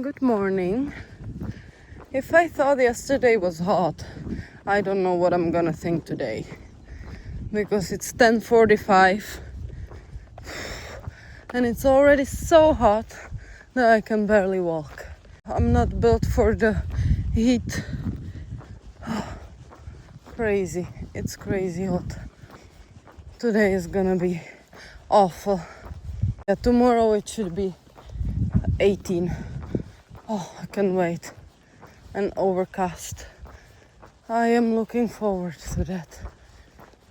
Good morning. If I thought yesterday was hot, I don't know what I'm gonna think today. Because it's 10:45 and it's already so hot that I can barely walk. I'm not built for the heat. Crazy. It's crazy hot. Today is gonna be awful. Yeah, tomorrow it should be 18. Oh, I can't wait. And overcast. I am looking forward to that.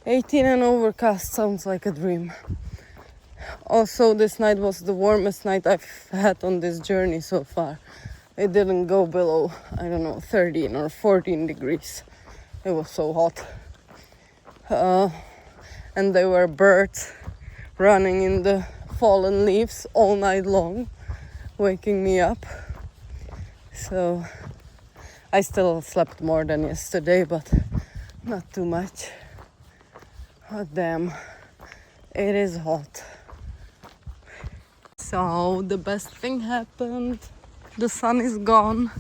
18 and overcast sounds like a dream. Also, this night was the warmest night I've had on this journey so far. It didn't go below, 13 or 14 degrees. It was so hot. And there were birds running in the fallen leaves all night long, waking me up. So I still slept more than yesterday, but not too much. Oh damn, it is hot. So the best thing happened. The sun is gone.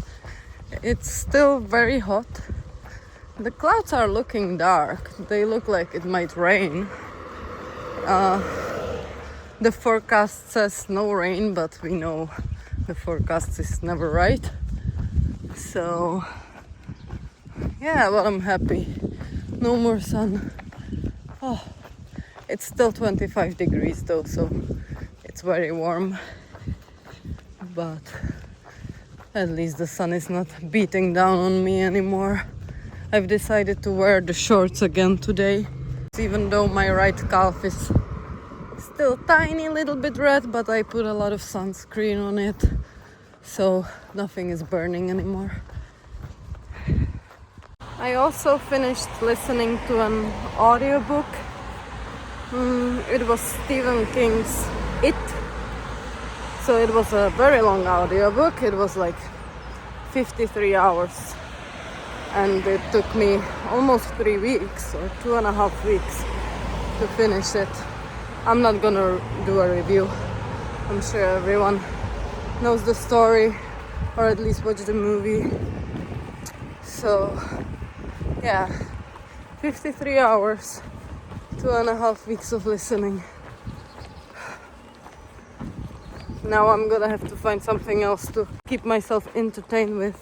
It's still very hot. The clouds are looking dark. They look like it might rain. The forecast says no rain, but we know the forecast is never right. So yeah, but I'm happy. No more sun. Oh, it's still 25 degrees though, so it's very warm. But at least the sun is not beating down on me anymore. I've decided to wear the shorts again today, even though my right calf is still tiny little bit red, but I put a lot of sunscreen on it, so nothing is burning anymore. I also finished listening to an audiobook. It was Stephen King's It. So it was a very long audiobook. It was like 53 hours. And it took me almost 3 weeks or 2.5 weeks to finish it. I'm not gonna do a review. I'm sure everyone knows the story or at least watched the movie. So yeah, 53 hours, 2.5 weeks of listening. Now I'm gonna have to find something else to keep myself entertained with.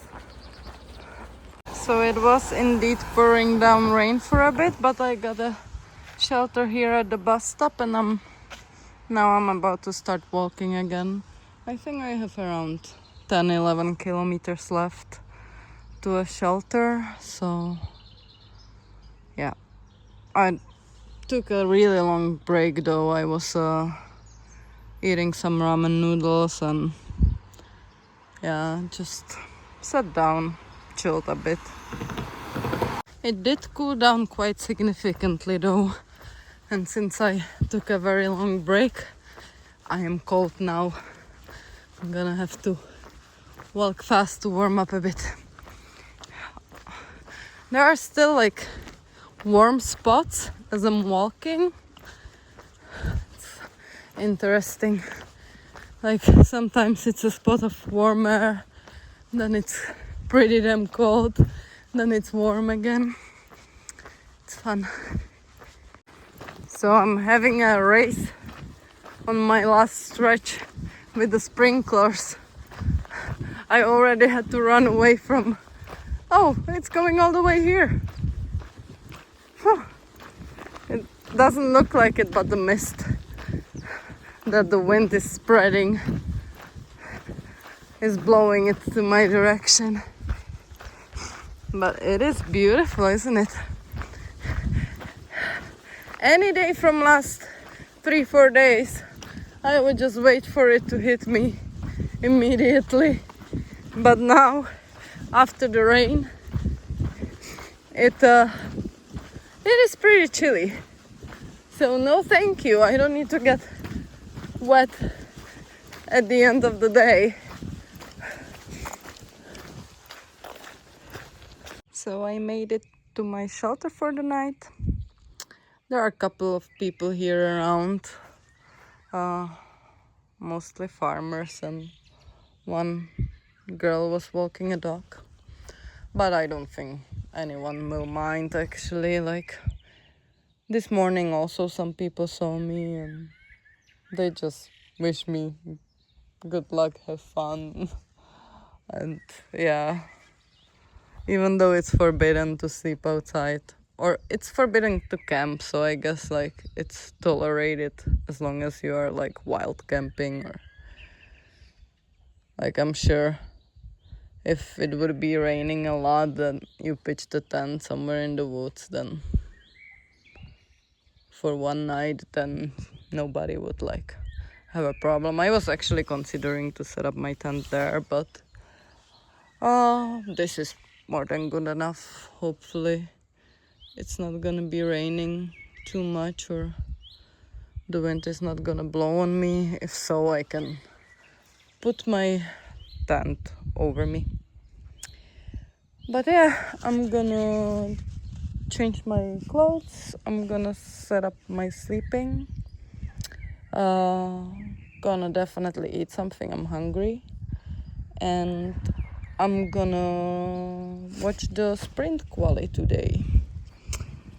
So it was indeed pouring down rain for a bit, but I got a shelter here at the bus stop, and I'm about to start walking again. I think I have around 10-11 kilometers left to a shelter, so yeah. I took a really long break though. I was eating some ramen noodles and yeah, just sat down, chilled a bit. It did cool down quite significantly though, and since I took a very long break, I am cold now. I'm gonna have to walk fast to warm up a bit. There are still like warm spots as I'm walking. It's interesting. Like sometimes it's a spot of warm air, then it's pretty damn cold, then it's warm again. It's fun. So I'm having a race on my last stretch with the sprinklers. I already had to run away from... Oh, it's going all the way here. It doesn't look like it, but the mist that the wind is spreading is blowing it to my direction. But it is beautiful, isn't it? Any day from last 3-4 days, I would just wait for it to hit me immediately. But now, after the rain, it is pretty chilly. So no thank you, I don't need to get wet at the end of the day. So I made it to my shelter for the night. There are a couple of people here around, mostly farmers and one girl was walking a dog. But I don't think anyone will mind actually. Like this morning also some people saw me and they just wish me good luck, have fun. And yeah, even though it's forbidden to sleep outside, or it's forbidden to camp, so I guess like it's tolerated as long as you are like wild camping, or like I'm sure if it would be raining a lot then you pitch the tent somewhere in the woods, then for one night, then nobody would like have a problem. I was actually considering to set up my tent there, but this is more than good enough. Hopefully it's not gonna be raining too much, or the wind is not gonna blow on me. If so, I can put my tent over me. But yeah, I'm gonna change my clothes. I'm gonna set up my sleeping. Gonna definitely eat something. I'm hungry. And I'm gonna watch the sprint quali today.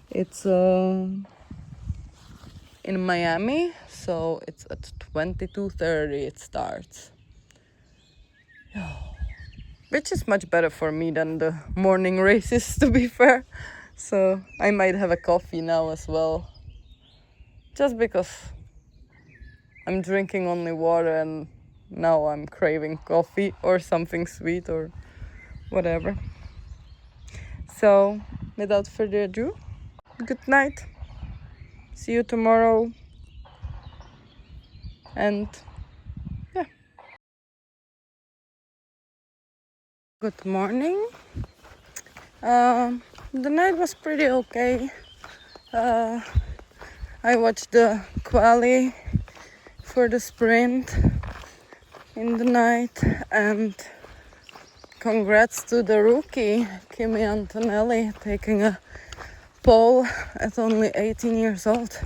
It's in Miami, so it's at 22:30 it starts. Which is much better for me than the morning races, to be fair. So I might have a coffee now as well. Just because I'm drinking only water and now I'm craving coffee or something sweet or whatever. So without further ado, good night. See you tomorrow. And yeah. Good morning. The night was pretty okay. I watched the quali for the sprint in the night, and congrats to the rookie Kimi Antonelli taking a pole at only 18 years old.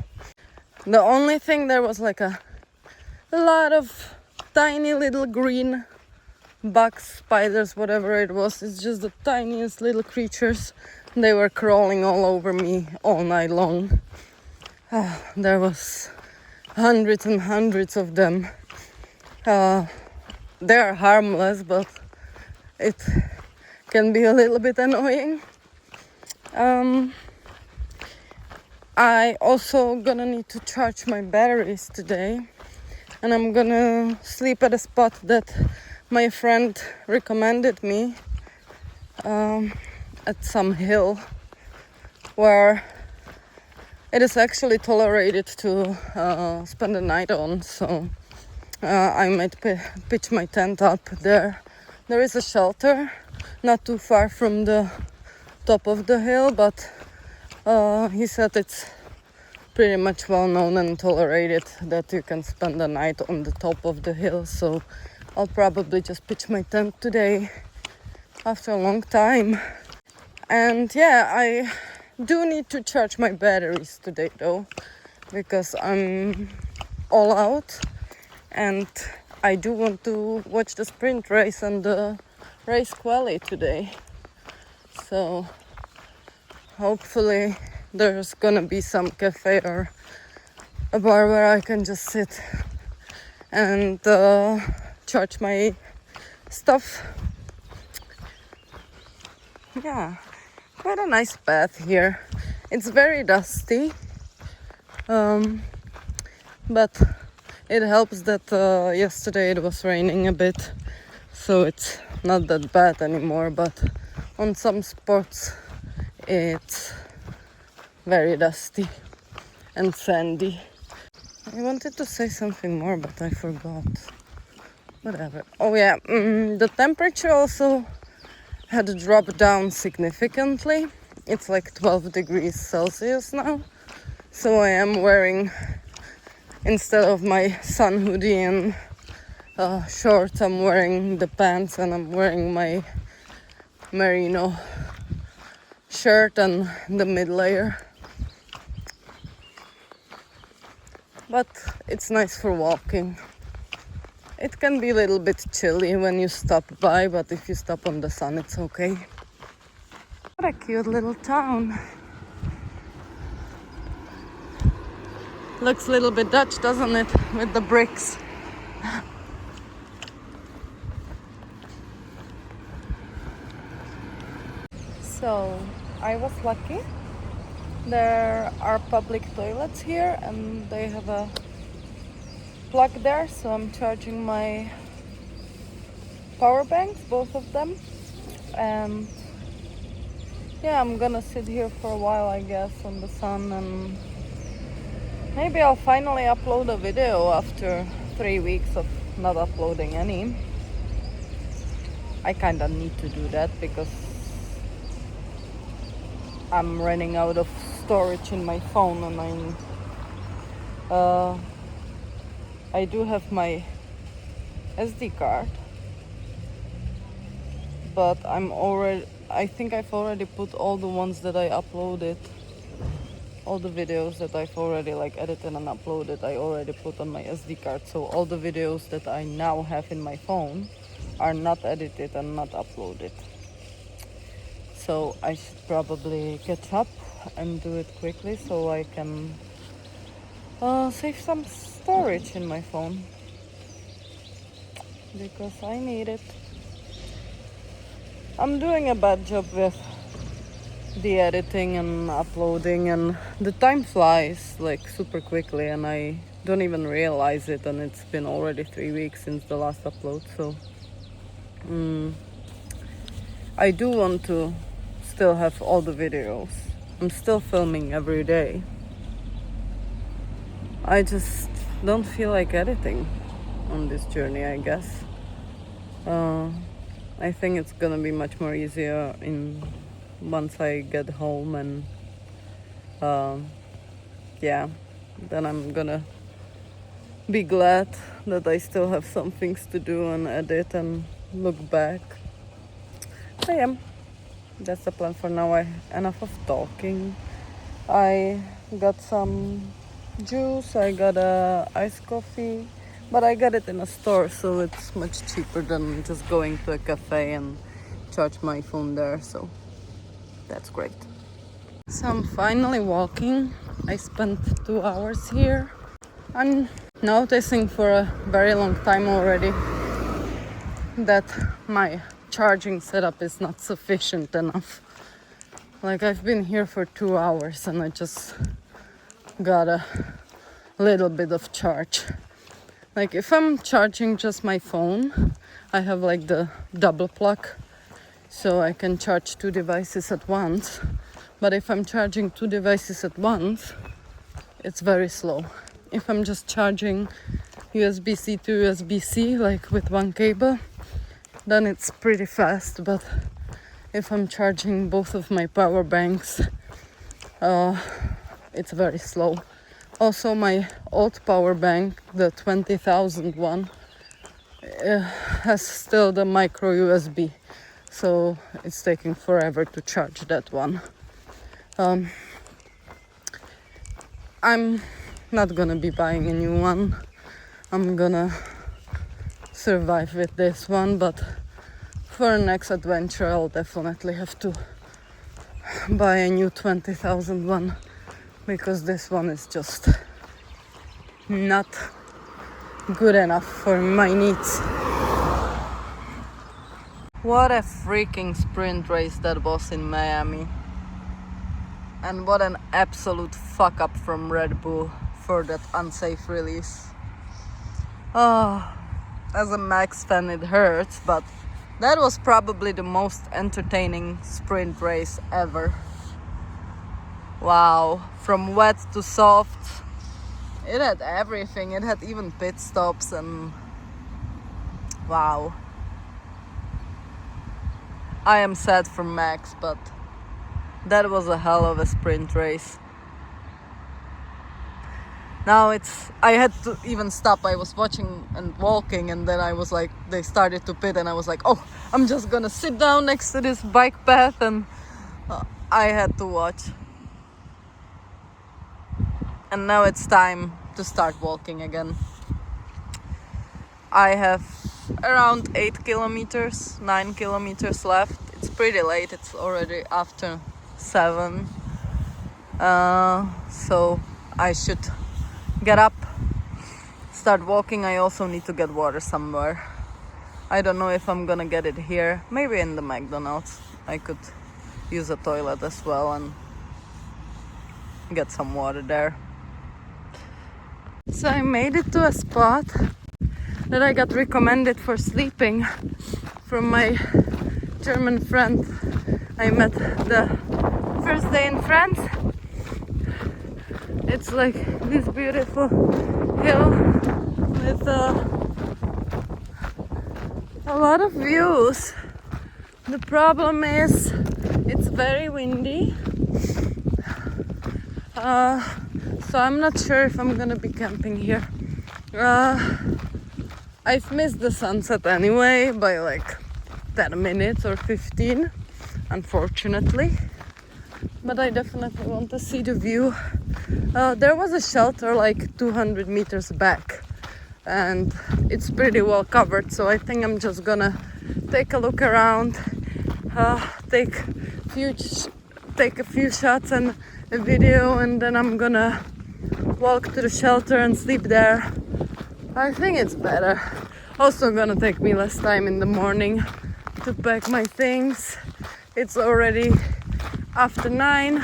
The only thing, there was like a lot of tiny little green bugs, spiders, whatever it was. It's just the tiniest little creatures. They were crawling all over me all night long. There was hundreds and hundreds of them. They are harmless, but it can be a little bit annoying. I also gonna need to charge my batteries today, and I'm gonna sleep at a spot that my friend recommended me, at some hill where it is actually tolerated to spend the night on. So I might pitch my tent up there. There is a shelter not too far from the top of the hill, but he said it's pretty much well known and tolerated that you can spend the night on the top of the hill. So I'll probably just pitch my tent today after a long time. And yeah, I do need to charge my batteries today though, because I'm all out and I do want to watch the sprint race and the race quali today. So hopefully there's gonna be some cafe or a bar where I can just sit and charge my stuff. Yeah, quite a nice path here. It's very dusty, but it helps that yesterday it was raining a bit, so it's not that bad anymore. But on some spots it's very dusty and sandy. I wanted to say something more, but I forgot. Whatever. Oh yeah, the temperature also had dropped down significantly. It's like 12 degrees Celsius now. So I am wearing, instead of my sun hoodie and shorts, I'm wearing the pants, and I'm wearing my merino shirt and the mid layer. But it's nice for walking. It can be a little bit chilly when you stop by, but if you stop on the sun, it's okay. What a cute little town. Looks a little bit Dutch, doesn't it? With the bricks. So, I was lucky. There are public toilets here and they have a plug there, so I'm charging my power banks, both of them. And yeah, I'm gonna sit here for a while, I guess, on the sun, and maybe I'll finally upload a video after 3 weeks of not uploading any. I kinda need to do that because I'm running out of storage in my phone, and I do have my SD card, but I think I've already put all the ones that I uploaded, all the videos that I've already like edited and uploaded, I already put on my SD card. So all the videos that I now have in my phone are not edited and not uploaded. So I should probably catch up and do it quickly so I can save some storage in my phone, because I need it. I'm doing a bad job with the editing and uploading, and the time flies like super quickly and I don't even realize it, and it's been already 3 weeks since the last upload. So I do want to still have all the videos. I'm still filming every day. I just don't feel like editing on this journey, I guess. I think it's gonna be much more easier once I get home, and yeah, then I'm gonna be glad that I still have some things to do and edit and look back. I am. That's the plan for now. Enough of talking. I got some juice, I got a iced coffee, but I got it in a store, so it's much cheaper than just going to a cafe and charge my phone there, so that's great. So I'm finally walking. I spent 2 hours here. I'm noticing for a very long time already that my charging setup is not sufficient enough. Like, I've been here for 2 hours and I just got a little bit of charge. Like, if I'm charging just my phone, I have like the double plug, so I can charge 2 devices at once. But if I'm charging 2 devices at once, it's very slow. If I'm just charging USB-C to USB-C, like with one cable, then it's pretty fast. But if I'm charging both of my power banks, it's very slow. Also, my old power bank, the 20,000 one, has still the micro USB, so it's taking forever to charge that one. I'm not gonna be buying a new one. I'm gonna survive with this one, but for the next adventure I'll definitely have to buy a new 20,000 one, because this one is just not good enough for my needs. What a freaking sprint race that was in Miami. And what an absolute fuck up from Red Bull for that unsafe release. As a Max fan it hurts, but that was probably the most entertaining sprint race ever. Wow, from wet to soft. It had everything. It had even pit stops, and wow. I am sad for Max, but that was a hell of a sprint race. Now I had to even stop. I was watching and walking, and then I was like, they started to pit, and I was like, oh, I'm just gonna sit down next to this bike path, and I had to watch. And now it's time to start walking again. I have around 8 kilometers, 9 kilometers left. It's pretty late, it's already after 7. So I should get up, start walking. I also need to get water somewhere. I don't know if I'm gonna get it here. Maybe in the McDonald's. I could use a toilet as well and get some water there. So I made it to a spot that I got recommended for sleeping from my German friend I met the first day in France. It's like this beautiful hill with a lot of views. The problem is it's very windy, so I'm not sure if I'm gonna be camping here. I've missed the sunset anyway by like 10 minutes or 15, unfortunately, but I definitely want to see the view. There was a shelter like 200 meters back and it's pretty well covered, so I think I'm just gonna take a look around, take a few shots and a video, and then I'm gonna walk to the shelter and sleep there. I think it's better. Also gonna take me less time in the morning to pack my things. It's already after 9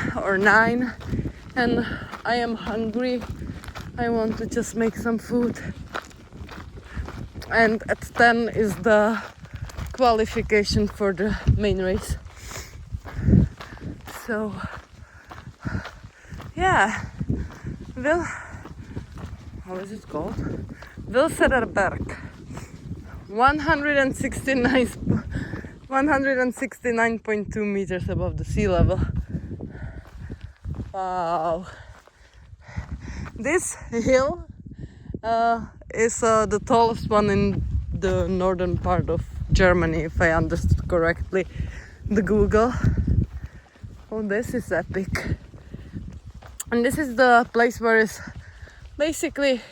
and I am hungry. I want to just make some food. And at 10 is the qualification for the main race. So yeah, how is it called? Wilsederberg, 169.2 meters above the sea level. Wow. This hill is the tallest one in the northern part of Germany, if I understood correctly the Google. Oh, this is epic. And this is the place where it's basically,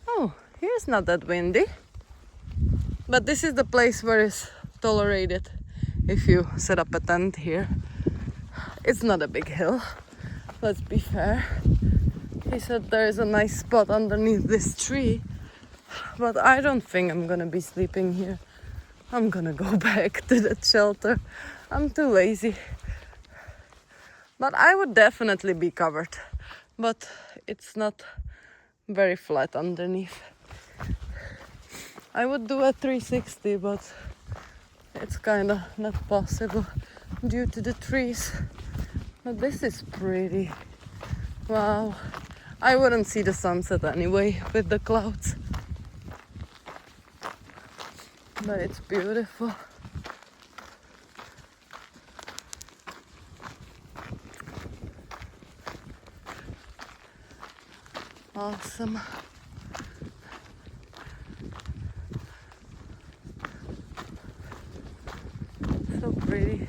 oh, here's not that windy, but this is the place where it's tolerated if you set up a tent here. It's not a big hill, let's be fair. He said there is a nice spot underneath this tree, but I don't think I'm gonna be sleeping here. I'm gonna go back to that shelter. I'm too lazy. But I would definitely be covered, but it's not very flat underneath. I would do a 360, but it's kinda not possible due to the trees. But this is pretty. Wow. I wouldn't see the sunset anyway with the clouds. But it's beautiful. Awesome. So pretty.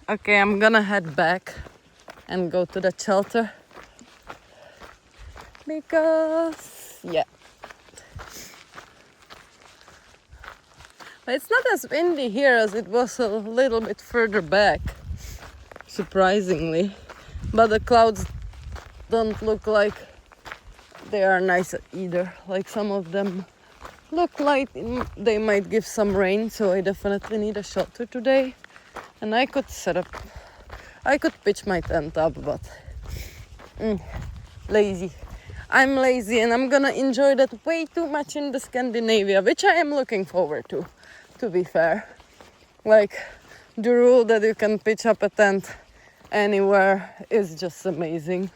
Okay, I'm gonna head back and go to the shelter because, yeah. But it's not as windy here as it was a little bit further back, surprisingly. But the clouds don't look like they are nice either. Like some of them look like they might give some rain, so I definitely need a shelter today. And I could pitch my tent up, but lazy. I'm lazy and I'm gonna enjoy that way too much in the Scandinavia, which I am looking forward to be fair. Like, the rule that you can pitch up a tent anywhere is just amazing.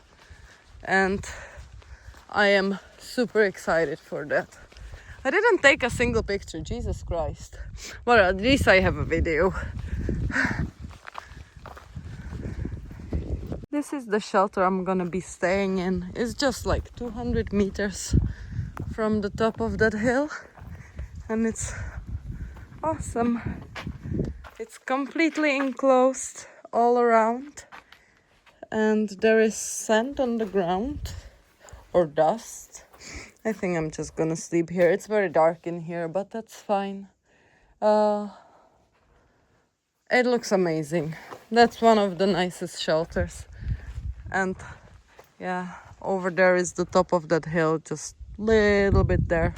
And I am super excited for that. I didn't take a single picture, Jesus Christ. Well, at least I have a video. This is the shelter I'm gonna be staying in. It's just like 200 meters from the top of that hill. And it's awesome. It's completely enclosed all around. And there is sand on the ground. Or dust. I think I'm just gonna sleep here. It's very dark in here, but that's fine. It looks amazing. That's one of the nicest shelters. And yeah, over there is the top of that hill, just a little bit there.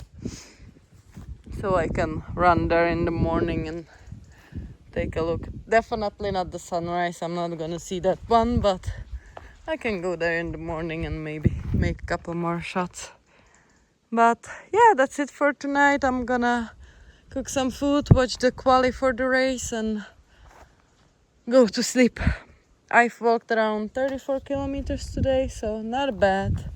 So I can run there in the morning and take a look. Definitely not the sunrise, I'm not gonna see that one, but I can go there in the morning and maybe make a couple more shots. But yeah, that's it for tonight. I'm gonna cook some food, watch the quali for the race and go to sleep. I've walked around 34 kilometers today, so not bad.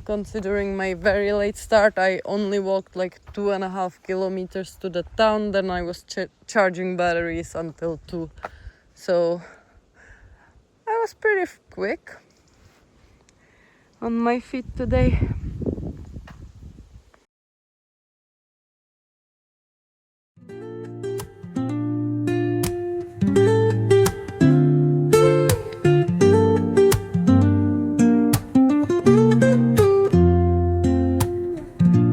Considering my very late start, I only walked like 2.5 kilometers to the town, then I was charging batteries until 2. So I was pretty quick on my feet today.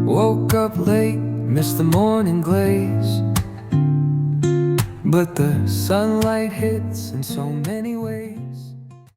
Woke up late, missed the morning glaze, but the sunlight hits in so many ways.